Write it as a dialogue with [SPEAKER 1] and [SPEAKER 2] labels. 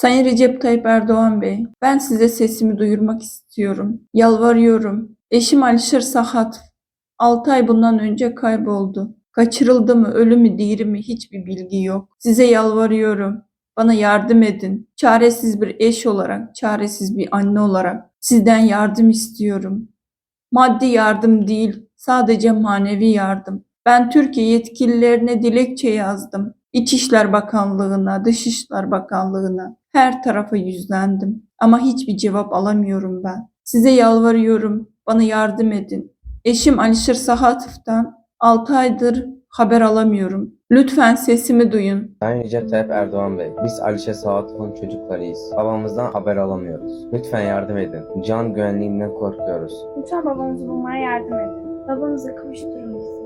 [SPEAKER 1] Sayın Recep Tayyip Erdoğan Bey, ben size sesimi duyurmak istiyorum. Yalvarıyorum. Eşim Alişer Sahat 6 ay bundan önce kayboldu. Kaçırıldı mı, ölü mü, diri mi hiçbir bilgi yok. Size yalvarıyorum. Bana yardım edin. Çaresiz bir eş olarak, çaresiz bir anne olarak sizden yardım istiyorum. Maddi yardım değil, sadece manevi yardım. Ben Türkiye yetkililerine dilekçe yazdım. İçişler Bakanlığı'na, Dışişler Bakanlığı'na, her tarafa yüzlendim. Ama hiçbir cevap alamıyorum ben. Size yalvarıyorum, bana yardım edin. Eşim Alişir Sahatov'tan 6 aydır haber alamıyorum. Lütfen sesimi duyun.
[SPEAKER 2] Sayın Recep Tayyip Erdoğan Bey, biz Alişe Saatov'un çocuklarıyız. Babamızdan haber alamıyoruz. Lütfen yardım edin. Can güvenliğinden korkuyoruz.
[SPEAKER 3] Lütfen babamızı bulmaya yardım edin. Babamıza kavuşturun bizi.